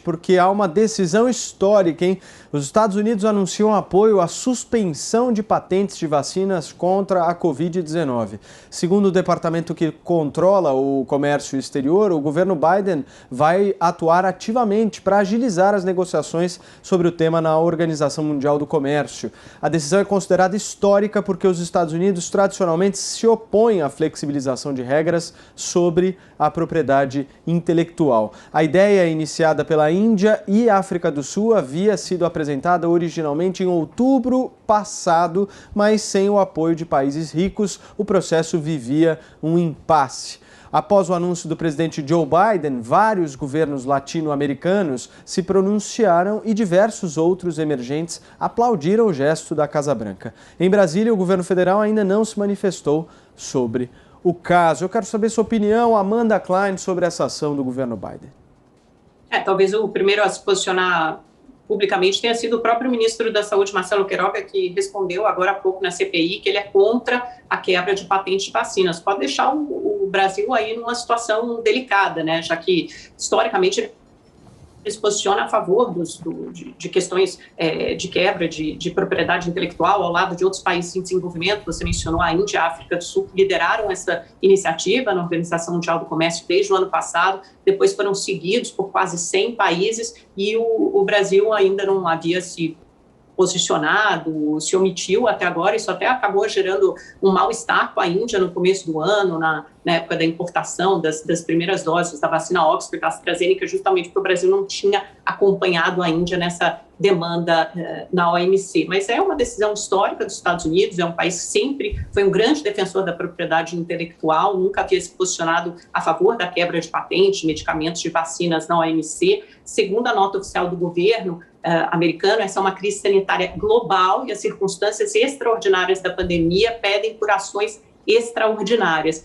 Porque há uma decisão histórica, hein? Os Estados Unidos anunciam apoio à suspensão de patentes de vacinas contra a Covid-19. Segundo o departamento que controla o comércio exterior, o governo Biden vai atuar ativamente para agilizar as negociações sobre o tema na Organização Mundial do Comércio. A decisão é considerada histórica porque os Estados Unidos tradicionalmente se opõem à flexibilização de regras sobre a propriedade intelectual. A ideia iniciada pela Índia e África do Sul havia sido apresentada originalmente em outubro passado, mas sem o apoio de países ricos, o processo vivia um impasse. Após o anúncio do presidente Joe Biden, vários governos latino-americanos se pronunciaram e diversos outros emergentes aplaudiram o gesto da Casa Branca. Em Brasília, o governo federal ainda não se manifestou sobre o caso. Eu quero saber sua opinião, Amanda Klein, sobre essa ação do governo Biden. Talvez o primeiro a se posicionar publicamente tenha sido o próprio ministro da Saúde, Marcelo Queiroga, que respondeu agora há pouco na CPI que ele é contra a quebra de patente de vacinas. Pode deixar o Brasil aí numa situação delicada, né? Já que, historicamente, ele se posiciona a favor de questões de quebra de propriedade intelectual ao lado de outros países em desenvolvimento. Você mencionou a Índia e a África do Sul, que lideraram essa iniciativa na Organização Mundial do Comércio desde o ano passado, depois foram seguidos por quase 100 países e o Brasil ainda não havia se posicionado, se omitiu até agora. Isso até acabou gerando um mal-estar com a Índia no começo do ano, na época da importação das primeiras doses da vacina Oxford, da AstraZeneca, justamente porque o Brasil não tinha acompanhado a Índia nessa demanda na OMC. Mas é uma decisão histórica dos Estados Unidos, é um país que sempre foi um grande defensor da propriedade intelectual, nunca havia se posicionado a favor da quebra de patentes, de medicamentos, de vacinas na OMC. Segundo a nota oficial do governo americano, essa é uma crise sanitária global e as circunstâncias extraordinárias da pandemia pedem por ações extraordinárias.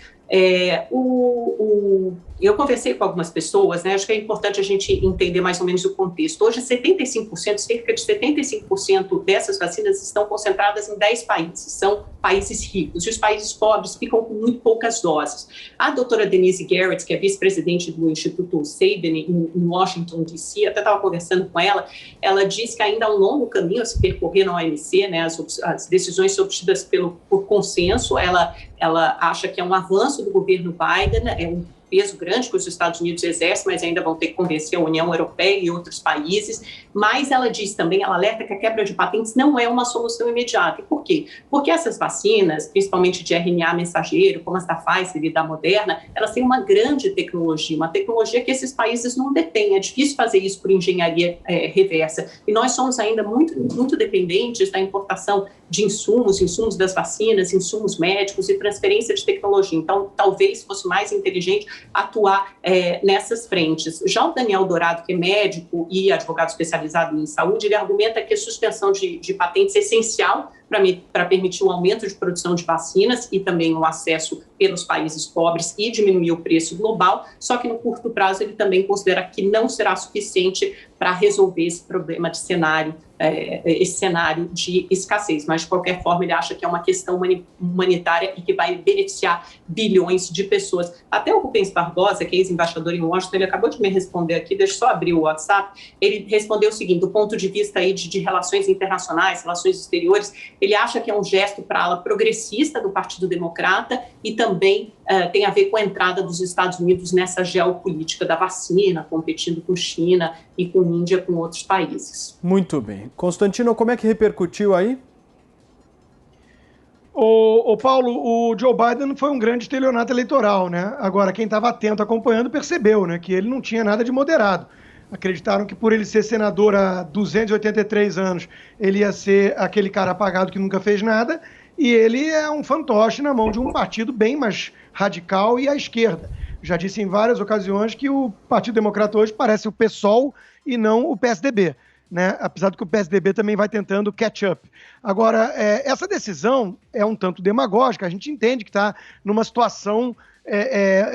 Eu conversei com algumas pessoas, né? Acho que é importante a gente entender mais ou menos o contexto. Hoje, 75%, cerca de 75% dessas vacinas estão concentradas em 10 países, são países ricos, e os países pobres ficam com muito poucas doses. A doutora Denise Garrett, que é vice-presidente do Instituto Sabin em Washington, D.C., até estava conversando com ela, ela diz que ainda há um longo caminho a se percorrer na OMC, né? As decisões são obtidas por consenso. Ela acha que é um avanço do governo Biden, é um peso grande que os Estados Unidos exercem, mas ainda vão ter que convencer a União Europeia e outros países. Mas ela diz também, ela alerta que a quebra de patentes não é uma solução imediata. E por quê? Porque essas vacinas, principalmente de RNA mensageiro, como as da Pfizer e da Moderna, elas têm uma grande tecnologia, uma tecnologia que esses países não detêm. É difícil fazer isso por engenharia reversa. E nós somos ainda muito, muito dependentes da importação de insumos das vacinas, insumos médicos e transferência de tecnologia. Então, talvez fosse mais inteligente atuar nessas frentes. Já o Daniel Dourado, que é médico e advogado especializado em saúde, ele argumenta que a suspensão de patentes é essencial para permitir o aumento de produção de vacinas e também o acesso pelos países pobres e diminuir o preço global, só que no curto prazo ele também considera que não será suficiente para resolver esse problema de esse cenário de escassez, mas de qualquer forma ele acha que é uma questão humanitária e que vai beneficiar bilhões de pessoas. Até o Rubens Barbosa, que é ex-embaixador em Washington, ele acabou de me responder aqui, deixa eu só abrir o WhatsApp, ele respondeu o seguinte, do ponto de vista aí de relações internacionais, relações exteriores, ele acha que é um gesto para a ala progressista do Partido Democrata e também tem a ver com a entrada dos Estados Unidos nessa geopolítica da vacina, competindo com China e com Índia, com outros países. Muito bem. Constantino, como é que repercutiu aí? O Paulo, o Joe Biden foi um grande estelionato eleitoral, né? Agora, quem estava atento, acompanhando, percebeu, né, que ele não tinha nada de moderado. Acreditaram que por ele ser senador há 283 anos, ele ia ser aquele cara apagado que nunca fez nada, e ele é um fantoche na mão de um partido bem mais radical e à esquerda. Já disse em várias ocasiões que o Partido Democrata hoje parece o PSOL e não o PSDB, né? Apesar de que o PSDB também vai tentando catch up. Agora, essa decisão é um tanto demagógica, a gente entende que está numa situação,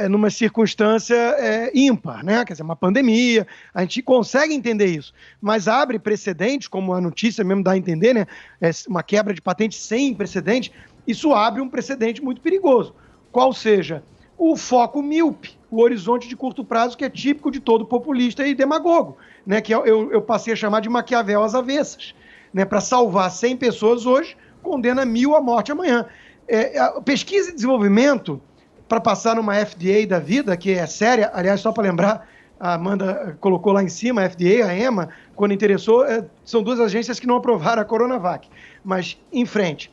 numa circunstância ímpar, né? Quer dizer, uma pandemia, a gente consegue entender isso, mas abre precedentes, como a notícia mesmo dá a entender, né? Uma quebra de patente sem precedente, isso abre um precedente muito perigoso, qual seja o foco míope, o horizonte de curto prazo que é típico de todo populista e demagogo. né, que eu passei a chamar de Maquiavel às avessas. Né, para salvar 100 pessoas hoje, condena 1.000 à morte amanhã. A pesquisa e desenvolvimento, para passar numa FDA da vida, que é séria, aliás, só para lembrar, a Amanda colocou lá em cima, a FDA, a EMA, quando interessou, são duas agências que não aprovaram a Coronavac. Mas, em frente.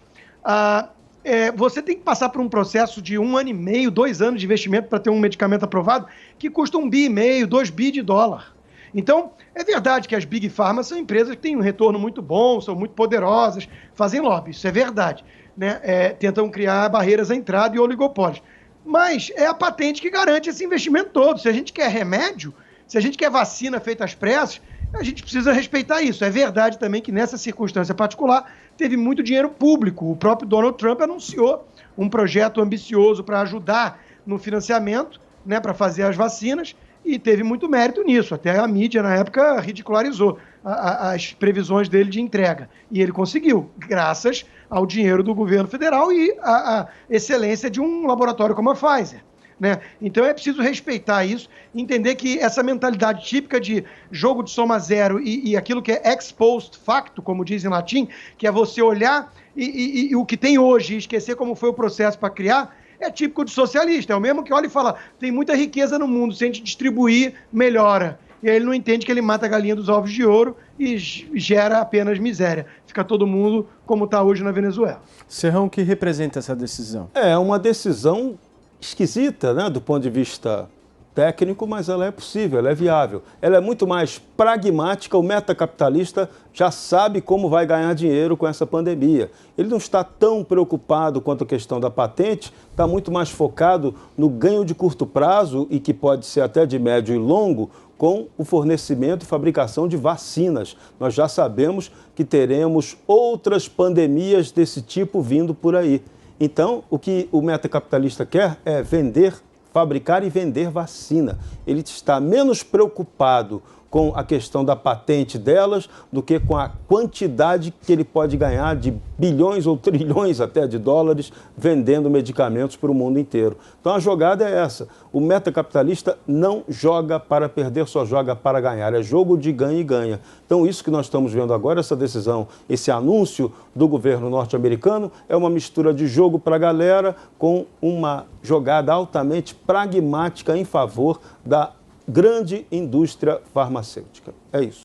Você tem que passar por um processo de 1 ano e meio, 2 anos de investimento para ter um medicamento aprovado, que custa $1,5 bi, $2 bi. Então, é verdade que as Big Pharma são empresas que têm um retorno muito bom, são muito poderosas, fazem lobby, isso é verdade. Né? Tentam criar barreiras à entrada e oligopólios. Mas é a patente que garante esse investimento todo. Se a gente quer remédio, se a gente quer vacina feita às pressas, a gente precisa respeitar isso. É verdade também que nessa circunstância particular teve muito dinheiro público. O próprio Donald Trump anunciou um projeto ambicioso para ajudar no financiamento, né, para fazer as vacinas, e teve muito mérito nisso. Até a mídia, na época, ridicularizou as previsões dele de entrega. E ele conseguiu, graças ao dinheiro do governo federal e à excelência de um laboratório como a Pfizer. Né? Então é preciso respeitar isso, entender que essa mentalidade típica de jogo de soma zero e aquilo que é ex post facto, como diz em latim, que é você olhar e o que tem hoje e esquecer como foi o processo para criar, é típico de socialista. É o mesmo que olha e fala, tem muita riqueza no mundo, se a gente distribuir, melhora. E aí ele não entende que ele mata a galinha dos ovos de ouro e gera apenas miséria. Fica todo mundo como está hoje na Venezuela. Serrão, o que representa essa decisão? É uma decisão esquisita, né, do ponto de vista técnico, mas ela é possível, ela é viável. Ela é muito mais pragmática, o metacapitalista já sabe como vai ganhar dinheiro com essa pandemia. Ele não está tão preocupado quanto a questão da patente, está muito mais focado no ganho de curto prazo e que pode ser até de médio e longo, com o fornecimento e fabricação de vacinas. Nós já sabemos que teremos outras pandemias desse tipo vindo por aí. Então, o que o metacapitalista quer é fabricar e vender vacina. Ele está menos preocupado com a questão da patente delas do que com a quantidade que ele pode ganhar de bilhões ou trilhões até de dólares vendendo medicamentos para o mundo inteiro. Então a jogada é essa. O metacapitalista não joga para perder, só joga para ganhar. É jogo de ganha e ganha. Então isso que nós estamos vendo agora, essa decisão, esse anúncio do governo norte-americano é uma mistura de jogo para a galera com uma jogada altamente pragmática em favor da grande indústria farmacêutica. É isso.